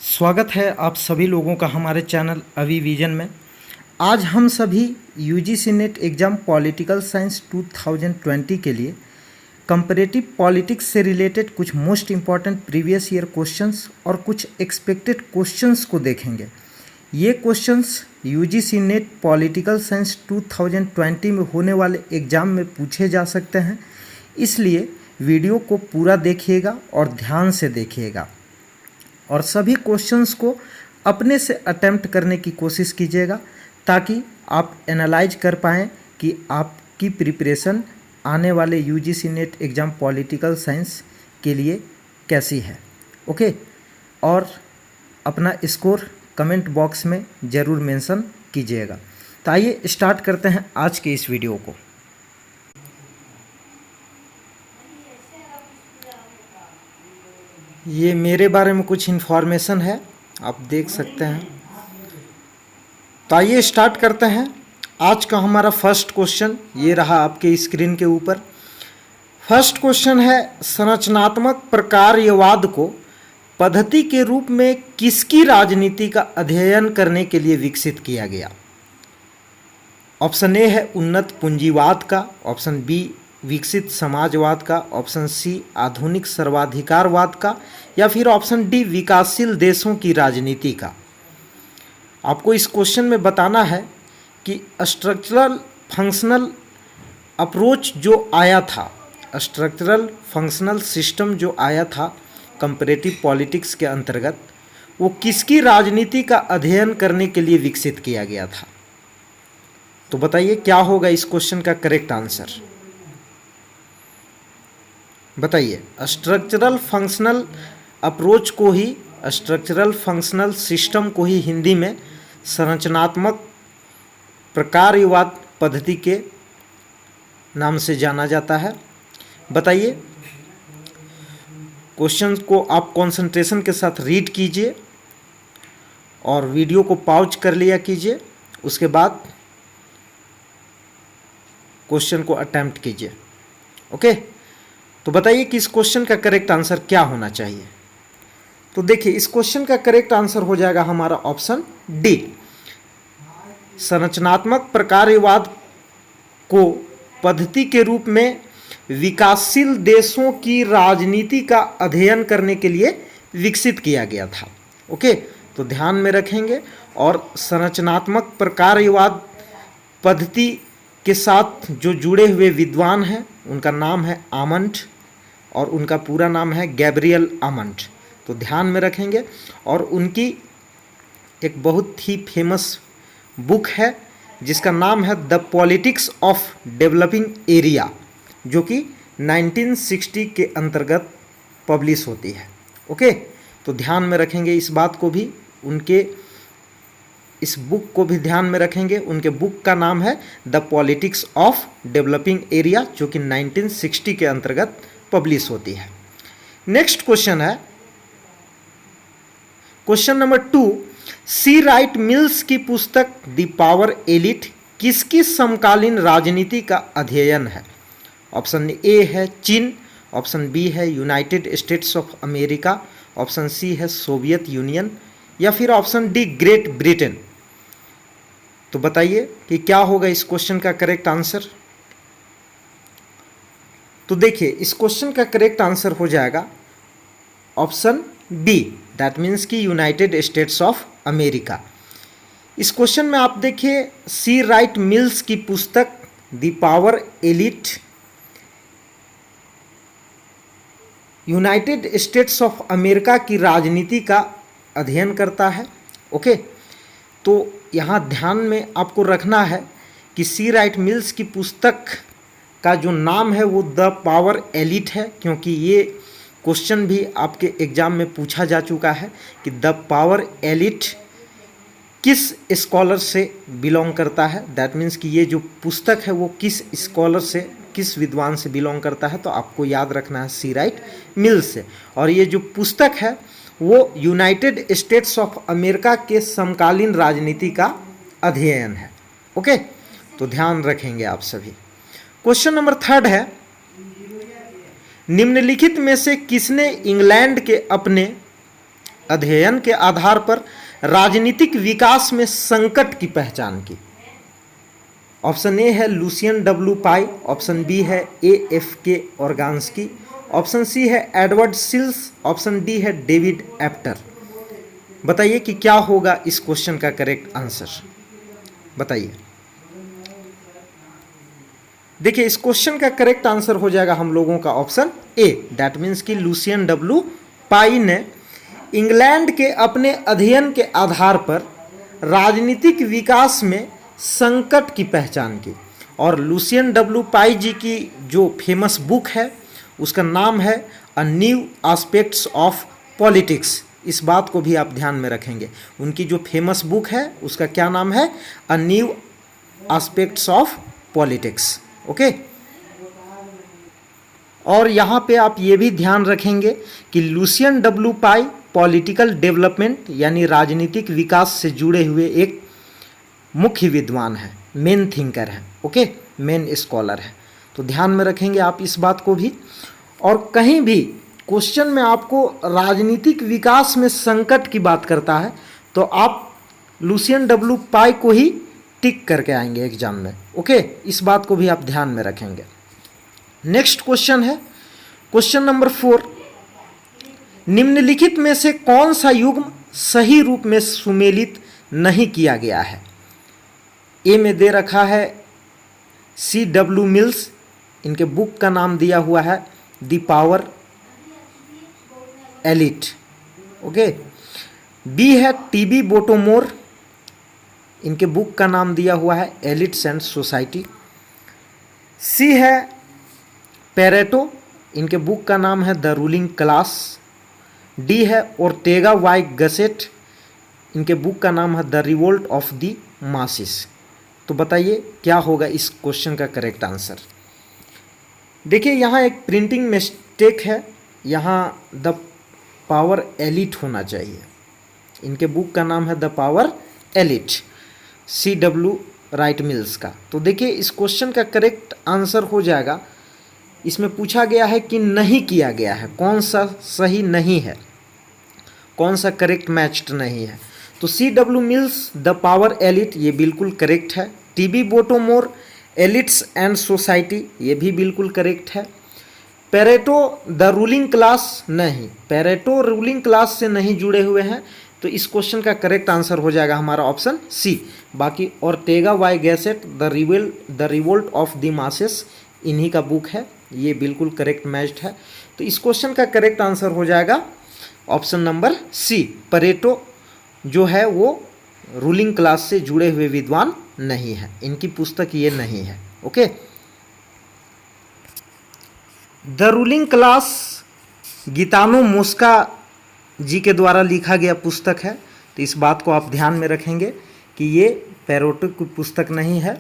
स्वागत है आप सभी लोगों का हमारे चैनल अभी विजन में। आज हम सभी UGC net exam political science 2020 के लिए कंपैरेटिव पॉलिटिक्स से रिलेटेड कुछ most important previous year questions और कुछ एक्सपेक्टेड क्वेश्चंस को देखेंगे। ये questions UGC net political science 2020 में होने वाले एग्ज़ाम में पूछे जा सकते हैं, इसलिए वीडियो को पूरा देखिएगा और ध्यान से देखिएगा और सभी क्वेश्चंस को अपने से अटेम्प्ट करने की कोशिश कीजिएगा ताकि आप एनालाइज कर पाएँ कि आपकी प्रिपरेशन आने वाले UGC net exam political science के लिए कैसी है। ओके, और अपना स्कोर कमेंट बॉक्स में ज़रूर मेंशन कीजिएगा। तो आइए स्टार्ट करते हैं आज के इस वीडियो को। ये मेरे बारे में कुछ इन्फॉर्मेशन है, आप देख सकते हैं। तो आइए स्टार्ट करते हैं। आज का हमारा फर्स्ट क्वेश्चन ये रहा आपके स्क्रीन के ऊपर। फर्स्ट क्वेश्चन है, संरचनात्मक प्रकारवाद को पद्धति के रूप में किसकी राजनीति का अध्ययन करने के लिए विकसित किया गया। ऑप्शन ए है उन्नत पूंजीवाद का, ऑप्शन बी विकसित समाजवाद का, ऑप्शन सी आधुनिक सर्वाधिकारवाद का, या फिर ऑप्शन डी विकासशील देशों की राजनीति का। आपको इस क्वेश्चन में बताना है कि स्ट्रक्चरल फंक्शनल अप्रोच जो आया था, स्ट्रक्चरल फंक्शनल सिस्टम जो आया था कंपैरेटिव पॉलिटिक्स के अंतर्गत, वो किसकी राजनीति का अध्ययन करने के लिए विकसित किया गया था। तो बताइए क्या होगा इस क्वेश्चन का करेक्ट आंसर, बताइए। स्ट्रक्चरल फंक्शनल अप्रोच को ही, स्ट्रक्चरल फंक्शनल सिस्टम को ही हिंदी में संरचनात्मक प्रकारवाद पद्धति के नाम से जाना जाता है। बताइए, क्वेश्चन को आप कंसंट्रेशन के साथ रीड कीजिए और वीडियो को पॉज कर लिया कीजिए, उसके बाद क्वेश्चन को अटेम्प्ट कीजिए। ओके, तो बताइए कि इस क्वेश्चन का करेक्ट आंसर क्या होना चाहिए। तो देखिए, इस क्वेश्चन का करेक्ट आंसर हो जाएगा हमारा ऑप्शन डी। संरचनात्मक प्रकारवाद को पद्धति के रूप में विकासशील देशों की राजनीति का अध्ययन करने के लिए विकसित किया गया था। ओके, तो ध्यान में रखेंगे। और संरचनात्मक प्रकारवाद पद्धति के साथ जो जुड़े हुए विद्वान हैं उनका नाम है आमंड और उनका पूरा नाम है गैब्रियल आमंड। तो ध्यान में रखेंगे। और उनकी एक बहुत ही फेमस बुक है जिसका नाम है the politics of developing area, जो कि 1960 के अंतर्गत पब्लिश होती है। ओके, तो ध्यान में रखेंगे इस बात को भी, उनके इस बुक को भी ध्यान में रखेंगे। उनके बुक का नाम है the politics of developing area, जो कि 1960 के अंतर्गत पब्लिश होती है। नेक्स्ट क्वेश्चन है क्वेश्चन नंबर 2, सी राइट मिल्स की पुस्तक द पावर एलिट किसकी समकालीन राजनीति का अध्ययन है। ऑप्शन ए है चीन, ऑप्शन बी है United States of America, option C है सोवियत यूनियन, या फिर ऑप्शन डी ग्रेट ब्रिटेन। तो बताइए कि क्या होगा इस क्वेश्चन का करेक्ट आंसर। तो देखिए, इस क्वेश्चन का करेक्ट आंसर हो जाएगा ऑप्शन बी, दैट मीन्स कि यूनाइटेड स्टेट्स ऑफ अमेरिका। इस क्वेश्चन में आप देखिए, सी राइट मिल्स की पुस्तक the power elite United States of America की राजनीति का अध्ययन करता है। ओके, तो यहाँ ध्यान में आपको रखना है कि सी राइट मिल्स की पुस्तक का जो नाम है वो द पावर एलिट है, क्योंकि ये क्वेश्चन भी आपके एग्जाम में पूछा जा चुका है कि द पावर एलिट किस स्कॉलर से बिलोंग करता है। दैट मीन्स कि ये जो पुस्तक है वो किस स्कॉलर से, किस विद्वान से बिलोंग करता है। तो आपको याद रखना है सी राइट मिल्स से। और ये जो पुस्तक है वो यूनाइटेड स्टेट्स ऑफ अमेरिका के समकालीन राजनीति का अध्ययन है। ओके, तो ध्यान रखेंगे आप सभी। क्वेश्चन नंबर 3 है, निम्नलिखित में से किसने इंग्लैंड के अपने अध्ययन के आधार पर राजनीतिक विकास में संकट की पहचान की? ऑप्शन ए है लुसियन डब्ल्यू पाई, ऑप्शन बी है AFK ऑर्गान्स्की, ऑप्शन सी है एडवर्ड सिल्स, ऑप्शन डी है डेविड एप्टर। बताइए कि क्या होगा इस क्वेश्चन का करेक्ट आंसर, बताइए। देखिए इस क्वेश्चन का करेक्ट आंसर हो जाएगा हम लोगों का ऑप्शन ए, दैट मीन्स कि लुसियन डब्ल्यू पाई ने इंग्लैंड के अपने अध्ययन के आधार पर राजनीतिक विकास में संकट की पहचान की। और लुसियन डब्ल्यू पाई जी की जो फेमस बुक है उसका नाम है a new aspects of politics. इस बात को भी आप ध्यान में रखेंगे, उनकी जो फेमस बुक है उसका क्या नाम है, a new aspects of politics. Okay, और यहाँ पे आप ये भी ध्यान रखेंगे कि लुसियन डब्ल्यू पाई पॉलिटिकल डेवलपमेंट यानी राजनीतिक विकास से जुड़े हुए एक मुख्य विद्वान है, मेन थिंकर है, ओके, मेन स्कॉलर है। तो ध्यान में रखेंगे आप इस बात को भी। और कहीं भी क्वेश्चन में आपको राजनीतिक विकास में संकट की बात करता है तो आप लुसियन डब्ल्यू पाई को ही टिक करके आएंगे एग्जाम में, ओके, इस बात को भी आप ध्यान में रखेंगे। नेक्स्ट क्वेश्चन है क्वेश्चन नंबर 4, निम्नलिखित में से कौन सा युग्म सही रूप में सुमेलित नहीं किया गया है? ए में दे रखा है C.W. मिल्स, इनके बुक का नाम दिया हुआ है the power elite, okay. B है T.B. बोटोमोर, इनके बुक का नाम दिया हुआ है एलिट्स एंड सोसाइटी। सी है पेरेटो, इनके बुक का नाम है द रूलिंग क्लास। डी है ओर्टेगा वाई गसेट, इनके बुक का नाम है the revolt of the masses. तो बताइए क्या होगा इस क्वेश्चन का करेक्ट आंसर। देखिए यहाँ एक प्रिंटिंग मिस्टेक है, यहाँ द पावर एलिट होना चाहिए, इनके बुक का नाम है the power elite, C.W. Right mills का। तो देखिए इस क्वेश्चन का करेक्ट आंसर हो जाएगा, इसमें पूछा गया है कि नहीं किया गया है, कौन सा सही नहीं है, कौन सा करेक्ट मैच्ड नहीं है। तो C.W. Mills the power elite ये बिल्कुल करेक्ट है। T.B. बोटोमोर एलिट्स एंड सोसाइटी ये भी बिल्कुल करेक्ट है। पेरेटो द रूलिंग क्लास नहीं, पेरेटो रूलिंग क्लास से नहीं जुड़े हुए हैं, तो इस क्वेश्चन का करेक्ट आंसर हो जाएगा हमारा ऑप्शन सी। बाकी Ortega y Gasset the revolt of the masses इन्हीं का बुक है, ये बिल्कुल करेक्ट मैच्ड है। तो इस क्वेश्चन का करेक्ट आंसर हो जाएगा ऑप्शन नंबर सी, पेरेटो जो है वो रूलिंग क्लास से जुड़े हुए विद्वान नहीं है, इनकी पुस्तक ये नहीं है, okay. The ruling class Gaetano Mosca ji के द्वारा लिखा गया पुस्तक है, तो इस बात को आप ध्यान में रखेंगे कि ये पेरेटो की पुस्तक नहीं है,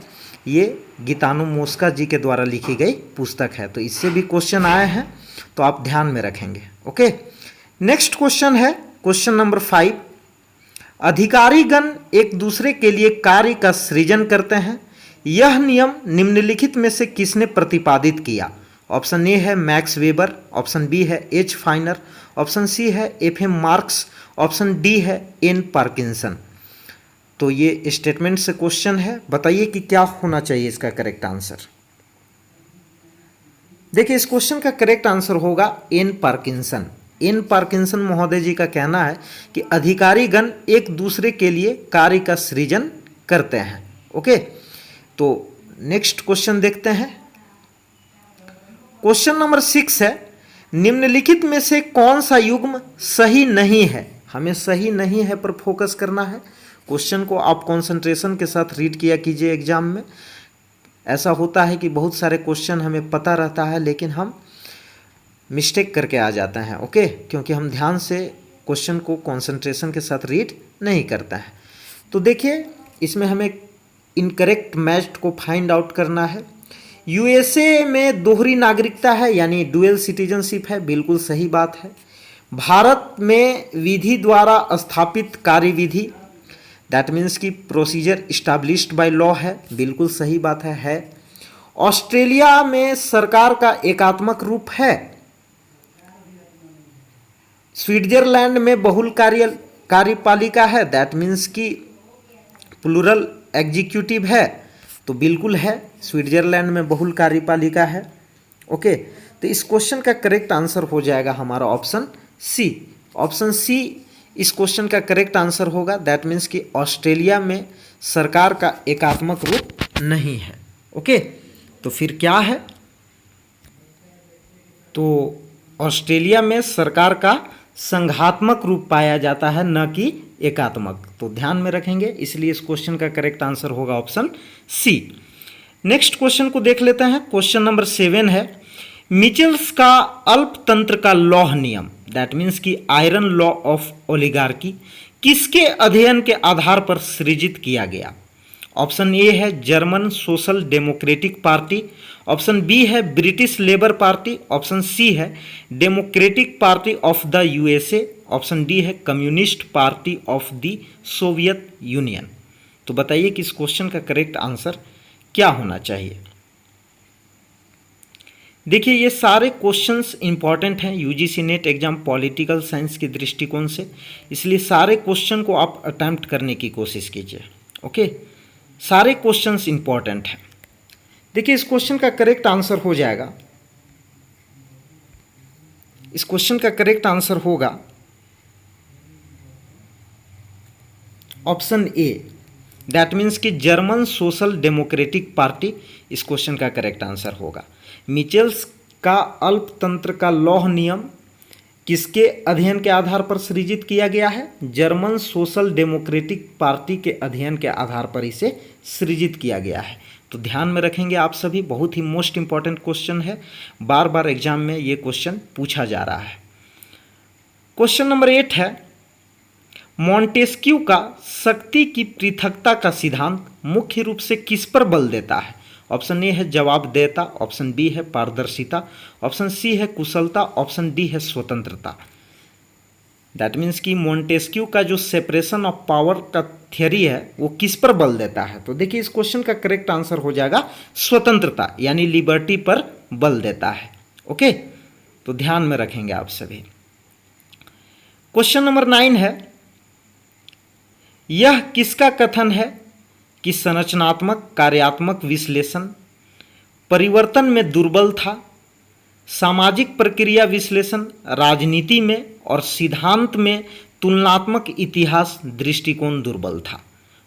ये गितानो मोस्का जी के द्वारा लिखी गई पुस्तक है। तो इससे भी क्वेश्चन आए हैं तो आप ध्यान में रखेंगे, ओके। नेक्स्ट क्वेश्चन है क्वेश्चन नंबर 5, अधिकारीगण एक दूसरे के लिए कार्य का सृजन करते हैं, यह नियम निम्नलिखित में से किसने प्रतिपादित किया? ऑप्शन ए है मैक्स वेबर, ऑप्शन बी है H. फाइनर, ऑप्शन सी है FM मार्क्स, ऑप्शन डी है N. पार्किंसन। तो ये स्टेटमेंट से क्वेश्चन है, बताइए कि क्या होना चाहिए इसका करेक्ट आंसर। देखिए इस क्वेश्चन का करेक्ट आंसर होगा N. पार्किंसन। N. पार्किंसन महोदय जी का कहना है कि अधिकारीगण एक दूसरे के लिए कार्य का सृजन करते हैं, ओके। तो नेक्स्ट क्वेश्चन देखते हैं, क्वेश्चन नंबर 6 है, निम्नलिखित में से कौन सा युग्म सही नहीं है? हमें सही नहीं है पर फोकस करना है। क्वेश्चन को आप कंसंट्रेशन के साथ रीड किया कीजिए एग्जाम में। ऐसा होता है कि बहुत सारे क्वेश्चन हमें पता रहता है लेकिन हम मिस्टेक करके आ जाते हैं, ओके, क्योंकि हम ध्यान से क्वेश्चन को कंसंट्रेशन के साथ रीड नहीं करते हैं। तो देखिए इसमें हमें इनकरेक्ट मैच्ड को फाइंड आउट करना है। USA में दोहरी नागरिकता है यानी डुअल सिटीजनशिप है, बिल्कुल सही बात है। भारत में विधि द्वारा स्थापित कार्यविधि दैट मीन्स की प्रोसीजर इस्टेब्लिश्ड बाय लॉ है, बिल्कुल सही बात है। ऑस्ट्रेलिया में सरकार का एकात्मक रूप है, स्विट्जरलैंड में बहुल कार्यपालिका है, दैट मीन्स कि प्लूरल एग्जीक्यूटिव है, तो बिल्कुल है, स्विट्जरलैंड में बहुल कार्यपालिका है। ओके, तो इस क्वेश्चन का करेक्ट आंसर हो जाएगा हमारा ऑप्शन सी। ऑप्शन सी इस क्वेश्चन का करेक्ट आंसर होगा, दैट मीन्स कि ऑस्ट्रेलिया में सरकार का एकात्मक रूप नहीं है। ओके, तो फिर क्या है, तो ऑस्ट्रेलिया में सरकार का संघात्मक रूप पाया जाता है, न कि एकात्मक। तो ध्यान में रखेंगे, इसलिए इस क्वेश्चन का करेक्ट आंसर होगा ऑप्शन सी। नेक्स्ट क्वेश्चन को देख लेते हैं। क्वेश्चन नंबर 7 है, मिचेल्स का अल्पतंत्र का लौह नियम, दैट मीन्स कि आयरन लॉ ऑफ ओलिगार्की, किसके अध्ययन के आधार पर सृजित किया गया? ऑप्शन ए है German Social Democratic Party, option B है British Labour Party, option C है Democratic Party of the USA, option D है Communist Party of the Soviet Union. तो बताइए कि इस क्वेश्चन का करेक्ट आंसर क्या होना चाहिए। देखिए, ये सारे क्वेश्चंस इंपॉर्टेंट हैं UGC net exam political science के दृष्टिकोण से, इसलिए सारे क्वेश्चन को आप अटेम्प्ट करने की कोशिश कीजिए। ओके, सारे क्वेश्चंस इंपॉर्टेंट हैं। देखिए, इस क्वेश्चन का करेक्ट आंसर हो जाएगा, इस क्वेश्चन का करेक्ट आंसर होगा ऑप्शन ए, दैट मीन्स कि जर्मन सोशल डेमोक्रेटिक पार्टी इस क्वेश्चन का करेक्ट आंसर होगा। मिचेल्स का अल्पतंत्र का लौह नियम किसके अध्ययन के आधार पर सृजित किया गया है? जर्मन सोशल डेमोक्रेटिक पार्टी के अध्ययन के आधार पर इसे सृजित किया गया है। तो ध्यान में रखेंगे आप सभी, बहुत ही मोस्ट इंपॉर्टेंट क्वेश्चन है, बार बार एग्जाम में ये क्वेश्चन पूछा जा रहा है। क्वेश्चन नंबर 8 है, मॉन्टेस्क्यू का शक्ति की पृथकता का सिद्धांत मुख्य रूप से किस पर बल देता है? ऑप्शन ए है जवाबदेहता, ऑप्शन बी है पारदर्शिता, ऑप्शन सी है कुशलता, ऑप्शन डी है स्वतंत्रता। दैट मीन्स कि मॉन्टेस्क्यू का जो सेपरेशन ऑफ पावर का थियरी है वो किस पर बल देता है? तो देखिए, इस क्वेश्चन का करेक्ट आंसर हो जाएगा स्वतंत्रता, यानी लिबर्टी पर बल देता है। ओके, तो ध्यान में रखेंगे आप सभी। क्वेश्चन नंबर 9 है, यह किसका कथन है कि संरचनात्मक कार्यात्मक विश्लेषण परिवर्तन में दुर्बल था, सामाजिक प्रक्रिया विश्लेषण राजनीति में और सिद्धांत में तुलनात्मक इतिहास दृष्टिकोण दुर्बल था?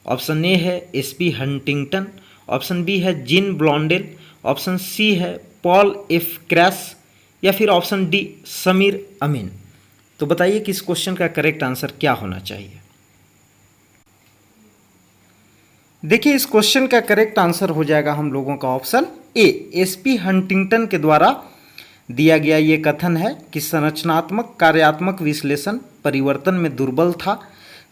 ऑप्शन ए है एसपी हंटिंगटन, ऑप्शन बी है जीन ब्लॉन्डेल, ऑप्शन सी है पॉल एफ क्रैश, या फिर ऑप्शन डी समीर अमीन। तो बताइए कि इस क्वेश्चन का करेक्ट आंसर क्या होना चाहिए। देखिए, इस क्वेश्चन का करेक्ट आंसर हो जाएगा हम लोगों का ऑप्शन ए, एसपी हंटिंगटन के द्वारा दिया गया ये कथन है कि संरचनात्मक कार्यात्मक विश्लेषण परिवर्तन में दुर्बल था,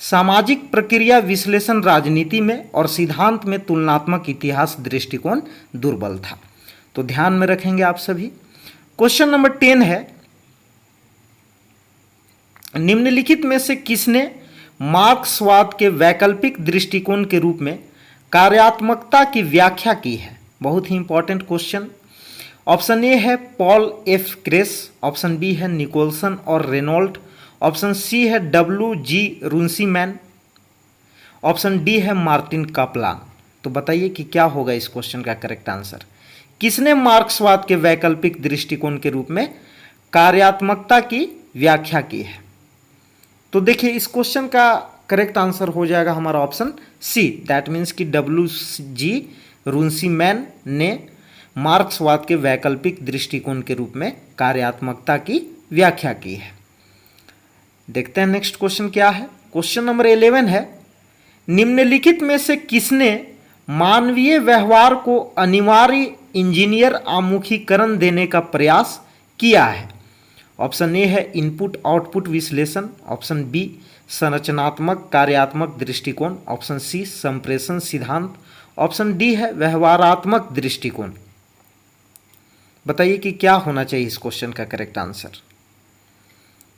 सामाजिक प्रक्रिया विश्लेषण राजनीति में और सिद्धांत में तुलनात्मक इतिहास दृष्टिकोण दुर्बल था। तो ध्यान में रखेंगे आप सभी। क्वेश्चन नंबर 10 है, निम्नलिखित में से किसने मार्क्सवाद के वैकल्पिक दृष्टिकोण के रूप में कार्यात्मकता की व्याख्या की है? बहुत ही इंपॉर्टेंट क्वेश्चन। ऑप्शन ए है Paul F Kress, option B है निकोलसन और रेनॉल्ड, ऑप्शन सी है W.G. रुंसीमैन, ऑप्शन डी है मार्टिन कापलान। तो बताइए कि क्या होगा इस क्वेश्चन का करेक्ट आंसर। किसने मार्क्सवाद के वैकल्पिक दृष्टिकोण के रूप में कार्यात्मकता की व्याख्या की है? तो देखिए, इस क्वेश्चन का करेक्ट आंसर हो जाएगा हमारा ऑप्शन सी, दैट मीन्स कि W.G. रुंसीमैन ने मार्क्सवाद के वैकल्पिक दृष्टिकोण के रूप में कार्यात्मकता की व्याख्या की है। देखते हैं नेक्स्ट क्वेश्चन क्या है। क्वेश्चन नंबर 11 है, निम्नलिखित में से किसने मानवीय व्यवहार को अनिवार्य इंजीनियर आमुखीकरण देने का प्रयास किया है? ऑप्शन ए है इनपुट आउटपुट विश्लेषण, ऑप्शन बी संरचनात्मक कार्यात्मक दृष्टिकोण, ऑप्शन सी संप्रेषण सिद्धांत, ऑप्शन डी है व्यवहारात्मक दृष्टिकोण। बताइए कि क्या होना चाहिए इस क्वेश्चन का करेक्ट आंसर।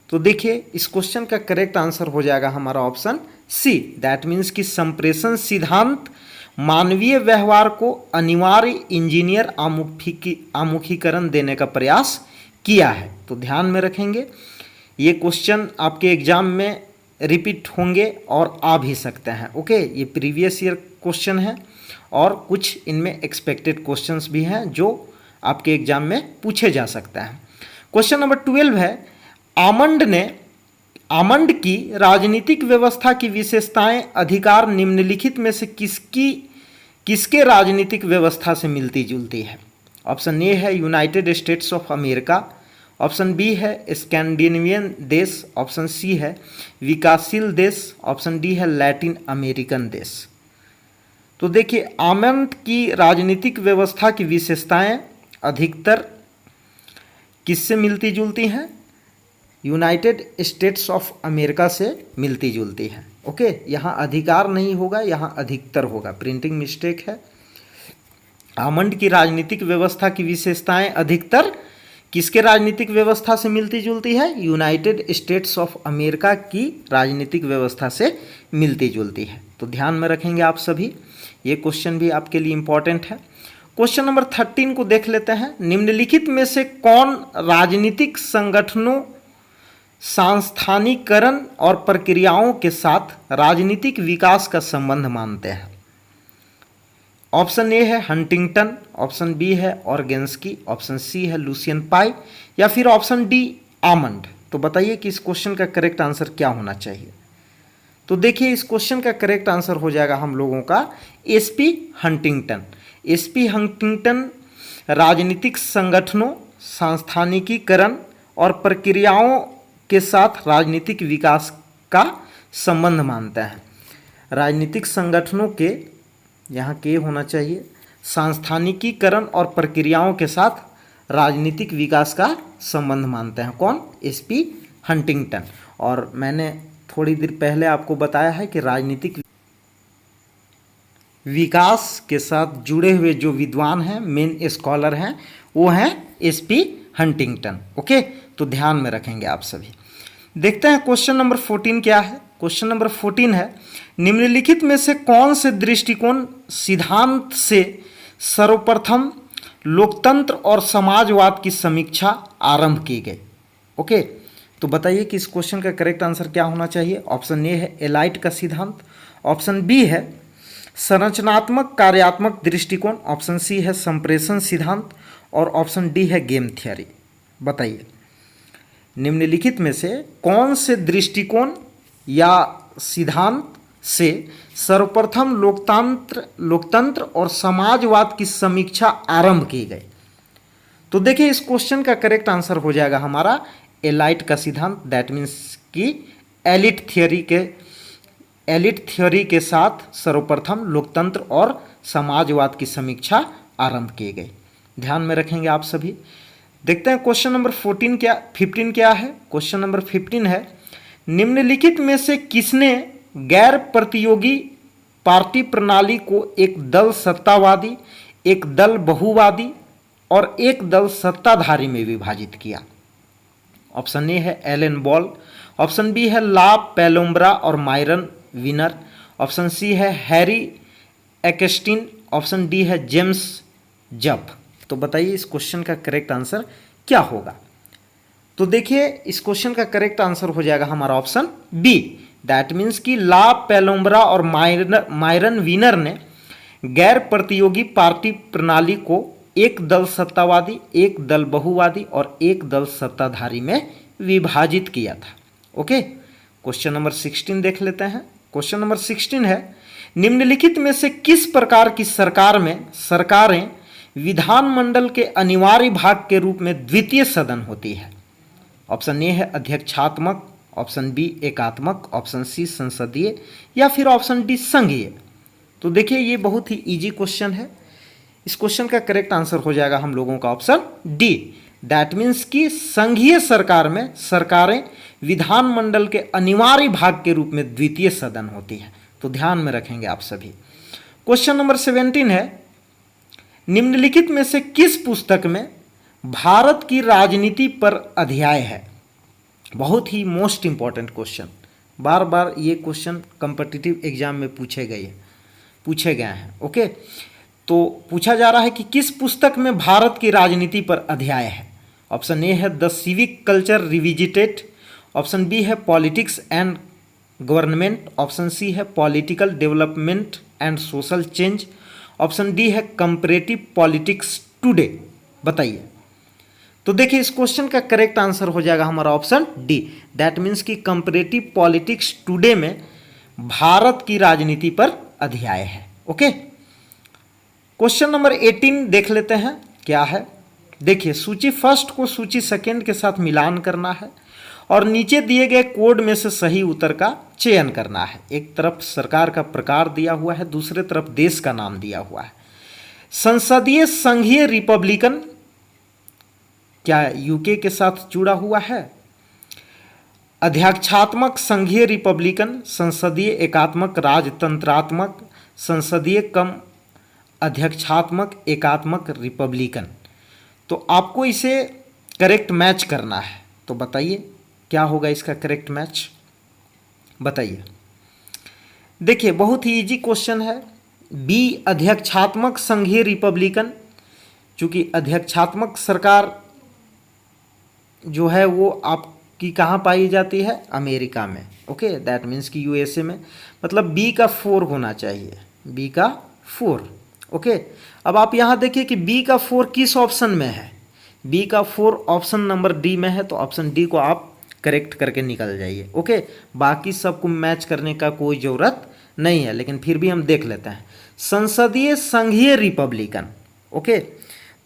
तो देखिए, इस क्वेश्चन का करेक्ट आंसर हो जाएगा हमारा ऑप्शन सी, दैट मीन्स कि संप्रेषण सिद्धांत मानवीय व्यवहार को अनिवार्य इंजीनियर आमुखीकरण देने का प्रयास किया है। तो ध्यान में रखेंगे, ये क्वेश्चन आपके एग्जाम में रिपीट होंगे और आ भी सकते हैं। ओके, ये प्रीवियस ईयर क्वेश्चन है और कुछ इनमें एक्सपेक्टेड क्वेश्चंस भी हैं जो आपके एग्जाम में पूछे जा सकते हैं। क्वेश्चन नंबर 12 है, आमंड की राजनीतिक व्यवस्था की विशेषताएं अधिकार निम्नलिखित में से किसके राजनीतिक व्यवस्था से मिलती जुलती है? ऑप्शन ए है United States of America, option B है स्कैंडिनेवियन देश, ऑप्शन सी है विकासशील देश, ऑप्शन डी है लैटिन अमेरिकन देश। तो देखिए, आमंड की राजनीतिक व्यवस्था की विशेषताएं अधिकतर किससे मिलती जुलती हैं? यूनाइटेड स्टेट्स ऑफ अमेरिका से मिलती जुलती है। ओके, यहाँ अधिकार नहीं होगा, यहाँ अधिकतर होगा, प्रिंटिंग मिस्टेक है। आमंड की राजनीतिक व्यवस्था की विशेषताएं अधिकतर किसके राजनीतिक व्यवस्था से मिलती जुलती है? यूनाइटेड स्टेट्स ऑफ अमेरिका की राजनीतिक व्यवस्था से मिलती जुलती है। तो ध्यान में रखेंगे आप सभी, ये क्वेश्चन भी आपके लिए इंपॉर्टेंट है। क्वेश्चन नंबर 13 को देख लेते हैं। निम्नलिखित में से कौन राजनीतिक संगठनों, सांस्थानिकरण और प्रक्रियाओं के साथ राजनीतिक विकास का संबंध मानते हैं? ऑप्शन ए है हंटिंगटन, ऑप्शन बी है ऑर्गेन्स्की, ऑप्शन सी है लुसियन पाई, या फिर ऑप्शन डी आमंड। तो बताइए कि इस क्वेश्चन का करेक्ट आंसर क्या होना चाहिए? तो देखिए, इस क्वेश्चन का करेक्ट आंसर हो जाएगा हम लोगों का एसपी हंटिंगटन। एसपी हंटिंगटन राजनीतिक संगठनों, सांस्थानिकीकरण और प्रक्रियाओं के साथ राजनीतिक विकास का संबंध मानते हैं। राजनीतिक संगठनों के, यहाँ के होना चाहिए, सांस्थानिकीकरण और प्रक्रियाओं के साथ राजनीतिक विकास का संबंध मानते हैं। कौन? SP Huntington. और मैंने थोड़ी देर पहले आपको बताया है कि राजनीतिक विकास के साथ जुड़े हुए जो विद्वान हैं, मेन स्कॉलर हैं, वो हैं एसपी हंटिंगटन। ओके, तो ध्यान में रखेंगे आप सभी। देखते हैं क्वेश्चन नंबर 14 क्या है। क्वेश्चन नंबर 14 है, निम्नलिखित में से कौन से दृष्टिकोण सिद्धांत से सर्वप्रथम लोकतंत्र और समाजवाद की समीक्षा आरंभ की गई? ओके, तो बताइए कि इस क्वेश्चन का करेक्ट आंसर क्या होना चाहिए? ऑप्शन ए है एलाइट का सिद्धांत, ऑप्शन बी है संरचनात्मक कार्यात्मक दृष्टिकोण, ऑप्शन सी है संप्रेषण सिद्धांत, और ऑप्शन डी है गेम थ्योरी। बताइए, निम्नलिखित में से कौन से दृष्टिकोण या सिद्धांत से सर्वप्रथम लोकतंत्र और समाजवाद की समीक्षा आरंभ की गई? तो देखिए, इस क्वेश्चन का करेक्ट आंसर हो जाएगा हमारा एलाइट का सिद्धांत। दैट मीन्स कि एलिट थ्योरी के साथ सर्वप्रथम लोकतंत्र और समाजवाद की समीक्षा आरंभ की गई। ध्यान में रखेंगे आप सभी। देखते हैं क्वेश्चन नंबर 15 क्या है। क्वेश्चन नंबर 15 है, निम्नलिखित में से किसने गैर प्रतियोगी पार्टी प्रणाली को एक दल सत्तावादी, एक दल बहुवादी और एक दल सत्ताधारी में विभाजित किया? ऑप्शन ए है एलन बॉल, ऑप्शन बी है ला पेलोम्ब्रा और मायरन विनर, ऑप्शन सी है हैरी एक्स्टीन, ऑप्शन डी है जेम्स जब। तो बताइए, इस क्वेश्चन का करेक्ट आंसर क्या होगा? तो देखिए, इस क्वेश्चन का करेक्ट आंसर हो जाएगा हमारा ऑप्शन बी। दैट मीन्स कि ला पेलोम्ब्रा और मायरन विनर ने गैर प्रतियोगी पार्टी प्रणाली को एक दल सत्तावादी, एक दल बहुवादी और एक दल सत्ताधारी में विभाजित किया था। ओके, क्वेश्चन नंबर 16 देख लेते हैं। क्वेश्चन नंबर 16 है, निम्नलिखित में से किस प्रकार की सरकारें विधानमंडल के अनिवार्य भाग के रूप में द्वितीय सदन होती है? ऑप्शन ए है अध्यक्षात्मक, ऑप्शन बी एकात्मक, ऑप्शन सी संसदीय, या फिर ऑप्शन डी संघीय। तो देखिए, ये बहुत ही इजी क्वेश्चन है। इस क्वेश्चन का करेक्ट आंसर हो जाएगा हम लोगों का ऑप्शन डी। दैट मीन्स कि संघीय सरकार में सरकारें विधानमंडल के अनिवार्य भाग के रूप में द्वितीय सदन होती है। तो ध्यान में रखेंगे आप सभी। क्वेश्चन नंबर 17 है, निम्नलिखित में से किस पुस्तक में भारत की राजनीति पर अध्याय है? बहुत ही मोस्ट इंपॉर्टेंट क्वेश्चन, बार बार ये क्वेश्चन कॉम्पिटिटिव एग्जाम में पूछे गए हैं। ओके, तो पूछा जा रहा है कि किस पुस्तक में भारत की राजनीति पर अध्याय है? ऑप्शन ए है the civic culture revisited, option B है politics and government, option C है political development and social change, option D है कंपैरेटिव पॉलिटिक्स टुडे। बताइए। तो देखिए इस क्वेश्चन का करेक्ट आंसर हो जाएगा हमारा ऑप्शन डी, दैट मीन्स कि कंपैरेटिव पॉलिटिक्स टुडे में भारत की राजनीति पर अध्याय है। ओके, क्वेश्चन नंबर 18 देख लेते हैं क्या है। देखिए, सूची फर्स्ट को सूची सेकेंड के साथ मिलान करना है और नीचे दिए गए कोड में से सही उत्तर का चयन करना है। एक तरफ सरकार का प्रकार दिया हुआ है, दूसरे तरफ देश का नाम दिया हुआ है। संसदीय संघीय रिपब्लिकन क्या यूके के साथ जुड़ा हुआ है? अध्यक्षात्मक संघीय रिपब्लिकन, संसदीय एकात्मक राजतंत्रात्मक, संसदीय कम अध्यक्षात्मक एकात्मक रिपब्लिकन। तो आपको इसे करेक्ट मैच करना है। तो बताइए क्या होगा इसका करेक्ट मैच, बताइए। देखिए बहुत ही इजी क्वेश्चन है। बी अध्यक्षात्मक संघीय रिपब्लिकन, चूंकि अध्यक्षात्मक सरकार जो है वो आपकी कहाँ पाई जाती है? अमेरिका में। ओके, दैट मीन्स कि यूएसए में, मतलब बी का 4 होना चाहिए, बी का 4। ओके, अब आप यहाँ देखिए कि बी का 4 किस ऑप्शन में है? बी का 4 ऑप्शन नंबर डी में है, तो ऑप्शन डी को आप करेक्ट करके निकल जाइए। ओके, बाकी सबको मैच करने का कोई ज़रूरत नहीं है, लेकिन फिर भी हम देख लेते हैं। संसदीय संघीय रिपब्लिकन, ओके,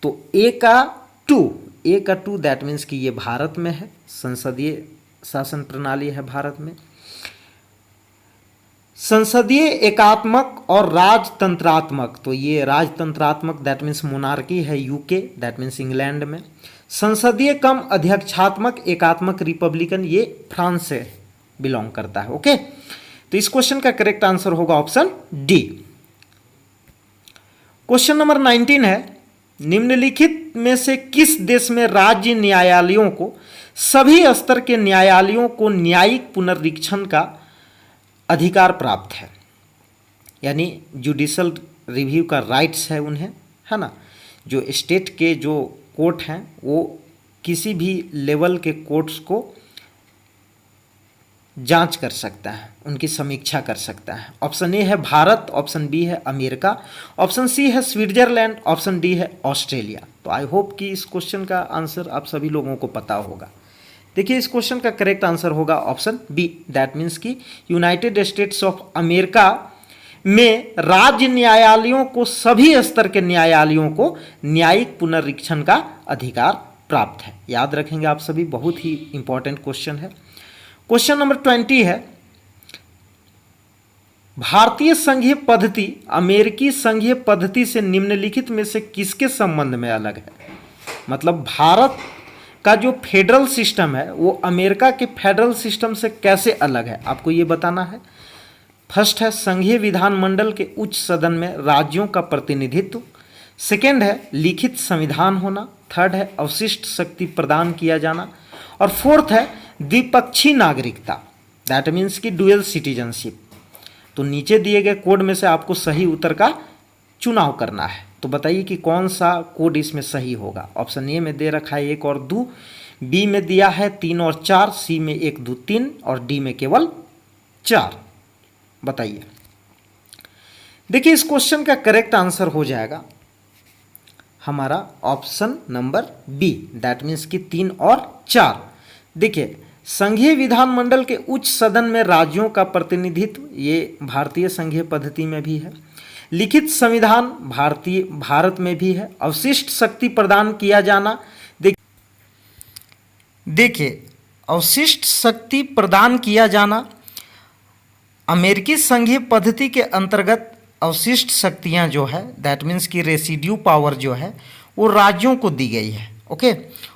तो ए का 2 दैट मीन्स कि ये भारत में है, संसदीय शासन प्रणाली है भारत में। संसदीय एकात्मक और राजतंत्रात्मक, तो ये राजतंत्रात्मक दैट मीन्स मोनार्की है यूके, दैट मीन्स इंग्लैंड में। संसदीय कम अध्यक्षात्मक एकात्मक रिपब्लिकन, ये फ्रांस से बिलोंग करता है। ओके, तो इस क्वेश्चन का करेक्ट आंसर होगा ऑप्शन डी। क्वेश्चन नंबर 19 है, निम्नलिखित में से किस देश में राज्य न्यायालयों को सभी स्तर के न्यायालयों को न्यायिक पुनरीक्षण का अधिकार प्राप्त है? यानी जुडिशल रिव्यू का राइट्स है उन्हें, है ना। जो स्टेट के जो कोर्ट हैं वो किसी भी लेवल के कोर्ट्स को जांच कर सकता है, उनकी समीक्षा कर सकता है। ऑप्शन ए है भारत, ऑप्शन बी है अमेरिका, ऑप्शन सी है स्विट्जरलैंड, ऑप्शन डी है ऑस्ट्रेलिया। तो आई होप कि इस क्वेश्चन का आंसर आप सभी लोगों को पता होगा। देखिए इस क्वेश्चन का करेक्ट आंसर होगा ऑप्शन बी, दैट मीन्स कि यूनाइटेड स्टेट्स ऑफ अमेरिका में राज्य न्यायालयों को, सभी स्तर के न्यायालयों को न्यायिक पुनरीक्षण का अधिकार प्राप्त है। याद रखेंगे आप सभी, बहुत ही इंपॉर्टेंट क्वेश्चन है। क्वेश्चन नंबर 20 है, भारतीय संघीय पद्धति अमेरिकी संघीय पद्धति से निम्नलिखित में से किसके संबंध में अलग है? मतलब भारत का जो फेडरल सिस्टम है वो अमेरिका के फेडरल सिस्टम से कैसे अलग है, आपको ये बताना है। फर्स्ट है संघीय विधानमंडल के उच्च सदन में राज्यों का प्रतिनिधित्व, सेकेंड है लिखित संविधान होना, थर्ड है अवशिष्ट शक्ति प्रदान किया जाना, और फोर्थ है द्विपक्षीय नागरिकता, दैट मीन्स की डुअल सिटीजनशिप। तो नीचे दिए गए कोड में से आपको सही उत्तर का चुनाव करना है। तो बताइए कि कौन सा कोड इसमें सही होगा। ऑप्शन ए में दे रखा है 1 और 2, बी में दिया है 3 और 4, सी में 1 2 3 और डी में केवल 4। बताइए। देखिए इस क्वेश्चन का करेक्ट आंसर हो जाएगा हमारा option number B, that means कि 3 और 4। देखिए संघीय विधानमंडल के उच्च सदन में राज्यों का प्रतिनिधित्व, ये भारतीय संघीय पद्धति में भी है। लिखित संविधान भारत में भी है। अवशिष्ट शक्ति प्रदान किया जाना, देखिए अवशिष्ट शक्ति प्रदान किया जाना, अमेरिकी संघीय पद्धति के अंतर्गत अवशिष्ट शक्तियां जो है दैट मीन्स की रेसिड्यू पावर जो है वो राज्यों को दी गई है। ओके,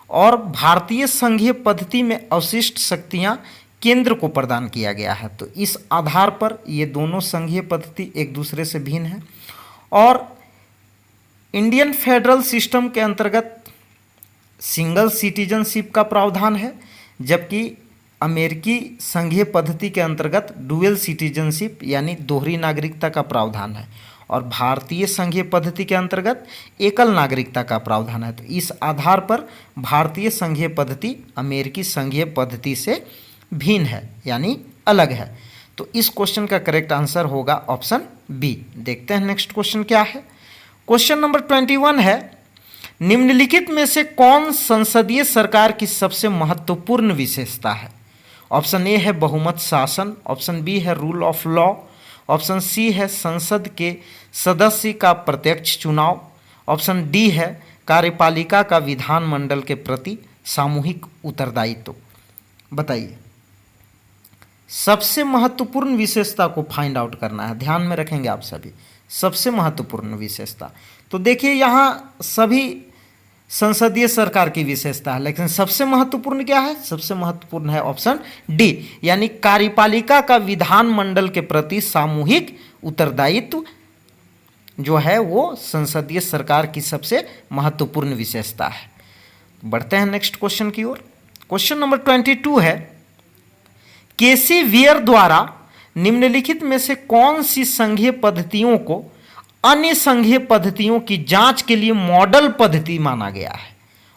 और भारतीय संघीय पद्धति में अवशिष्ट शक्तियां केंद्र को प्रदान किया गया है। तो इस आधार पर ये दोनों संघीय पद्धति एक दूसरे से भिन्न है। और इंडियन फेडरल सिस्टम के अंतर्गत सिंगल सिटीजनशिप का प्रावधान है, जबकि अमेरिकी संघीय पद्धति के अंतर्गत डुअल सिटीजनशिप यानी दोहरी नागरिकता का प्रावधान है, और भारतीय संघीय पद्धति के अंतर्गत एकल नागरिकता का प्रावधान है। तो इस आधार पर भारतीय संघीय पद्धति अमेरिकी संघीय पद्धति से भिन्न है यानी अलग है। तो इस क्वेश्चन का करेक्ट आंसर होगा ऑप्शन बी। देखते हैं नेक्स्ट क्वेश्चन क्या है। क्वेश्चन नंबर 21 है, निम्नलिखित में से कौन संसदीय सरकार की सबसे महत्वपूर्ण विशेषता है? ऑप्शन ए है बहुमत शासन, ऑप्शन बी है rule of law, option C है संसद के सदस्य का प्रत्यक्ष चुनाव, ऑप्शन डी है कार्यपालिका का विधानमंडल के प्रति सामूहिक उत्तरदायित्व। बताइए, सबसे महत्वपूर्ण विशेषता को फाइंड आउट करना है, ध्यान में रखेंगे आप सभी। सबसे महत्वपूर्ण विशेषता, तो देखिए यहाँ सभी संसदीय सरकार की विशेषता है, लेकिन सबसे महत्वपूर्ण क्या है? सबसे महत्वपूर्ण है ऑप्शन डी, यानी कार्यपालिका का विधानमंडल के प्रति सामूहिक उत्तरदायित्व जो है वो संसदीय सरकार की सबसे महत्वपूर्ण विशेषता है। बढ़ते हैं नेक्स्ट क्वेश्चन की ओर। क्वेश्चन नंबर 22 है, केसी वियर द्वारा निम्नलिखित में से कौन सी संघीय पद्धतियों को अन्य संघीय पद्धतियों की जांच के लिए मॉडल पद्धति माना गया है?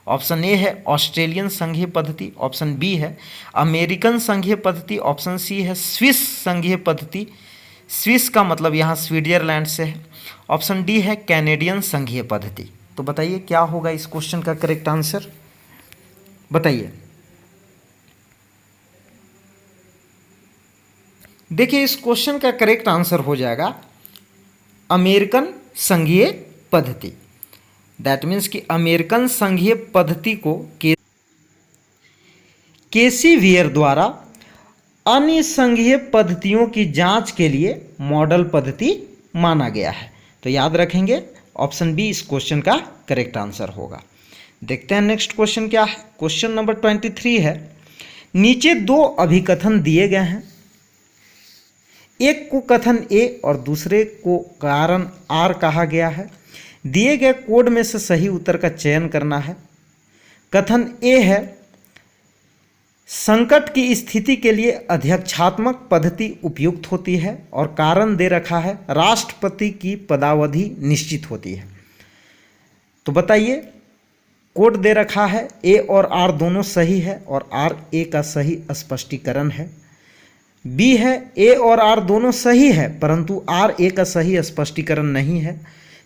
ऑप्शन ए है ऑस्ट्रेलियन संघीय पद्धति, ऑप्शन बी है अमेरिकन संघीय पद्धति, ऑप्शन सी है स्विस संघीय पद्धति, स्विस का मतलब यहाँ स्विट्जरलैंड से है, ऑप्शन डी है कैनेडियन संघीय पद्धति। तो बताइए क्या होगा इस क्वेश्चन का करेक्ट आंसर? बताइए। देखिए इस क्वेश्चन का करेक्ट आंसर हो जाएगा अमेरिकन संघीय पद्धति। दैट मीन्स कि अमेरिकन संघीय पद्धति को केसी वियर द्वारा अन्य संघीय पद्धतियों की जांच के लिए मॉडल पद्धति माना गया है। तो याद रखेंगे ऑप्शन बी इस क्वेश्चन का करेक्ट आंसर होगा। देखते हैं नेक्स्ट क्वेश्चन क्या है। क्वेश्चन नंबर 23 है, नीचे दो अभिकथन दिए गए हैं, एक को कथन ए और दूसरे को कारण आर कहा गया है। दिए गए कोड में से सही उत्तर का चयन करना है। कथन ए है, संकट की स्थिति के लिए अध्यक्षात्मक पद्धति उपयुक्त होती है, और कारण दे रखा है राष्ट्रपति की पदावधि निश्चित होती है। तो बताइए, कोड दे रखा है ए और आर दोनों सही है और आर ए का सही स्पष्टीकरण है। बी है ए और आर दोनों सही है परंतु आर ए का सही स्पष्टीकरण नहीं है।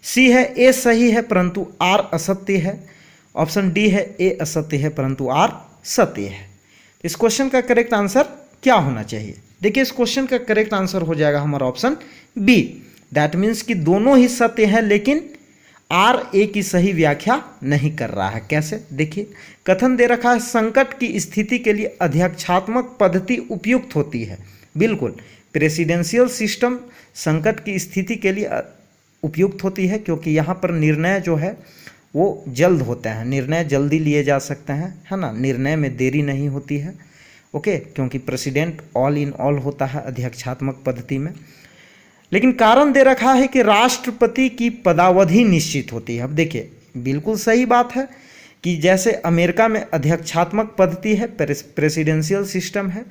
सी है ए सही है परंतु आर असत्य है। ऑप्शन डी है ए असत्य है परंतु आर सत्य है। इस क्वेश्चन का करेक्ट आंसर क्या होना चाहिए? देखिए इस क्वेश्चन का करेक्ट आंसर हो जाएगा हमारा ऑप्शन बी। दैट मीन्स कि दोनों ही सत्य हैं लेकिन आर ए की सही व्याख्या नहीं कर रहा है। कैसे? देखिए, कथन दे रखा है संकट की स्थिति के लिए अध्यक्षात्मक पद्धति उपयुक्त होती है। बिल्कुल, प्रेसिडेंशियल सिस्टम संकट की स्थिति के लिए उपयुक्त होती है क्योंकि यहाँ पर निर्णय जो है वो जल्द होते हैं, निर्णय जल्दी लिए जा सकते हैं, है ना, निर्णय में देरी नहीं होती है। ओके, क्योंकि प्रेसिडेंट ऑल इन ऑल होता है अध्यक्षात्मक पद्धति में। लेकिन कारण दे रखा है कि राष्ट्रपति की पदावधि निश्चित होती है। अब देखिए, बिल्कुल सही बात है कि जैसे अमेरिका में अध्यक्षात्मक पद्धति है, प्रेसिडेंशियल सिस्टम है,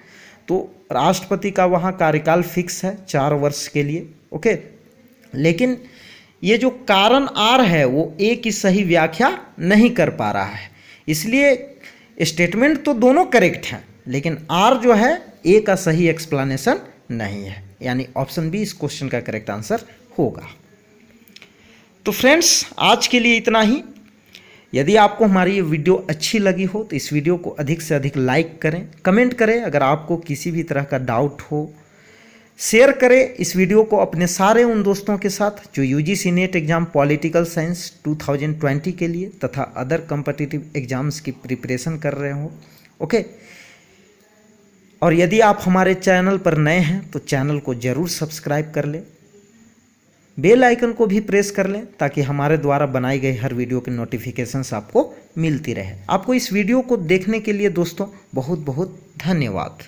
तो राष्ट्रपति का वहाँ कार्यकाल फिक्स है 4 वर्ष के लिए। ओके, लेकिन ये जो कारण आर है वो ए की सही व्याख्या नहीं कर पा रहा है, इसलिए स्टेटमेंट तो दोनों करेक्ट हैं लेकिन आर जो है ए का सही एक्सप्लेनेशन नहीं है, यानी ऑप्शन बी इस क्वेश्चन का करेक्ट आंसर होगा। तो फ्रेंड्स, आज के लिए इतना ही। यदि आपको हमारी ये वीडियो अच्छी लगी हो तो इस वीडियो को अधिक से अधिक लाइक करें, कमेंट करें, अगर आपको किसी भी तरह का डाउट हो शेयर करें इस वीडियो को अपने सारे उन दोस्तों के साथ जो UGC net exam political science 2020 के लिए तथा अदर कॉम्पिटिटिव एग्जाम्स की प्रिपरेशन कर रहे हो। ओके, और यदि आप हमारे चैनल पर नए हैं तो चैनल को ज़रूर सब्सक्राइब कर लें, बेल आइकन को भी प्रेस कर लें ताकि हमारे द्वारा बनाई गई हर वीडियो की नोटिफिकेशंस आपको मिलती रहे। आपको इस वीडियो को देखने के लिए दोस्तों बहुत बहुत धन्यवाद।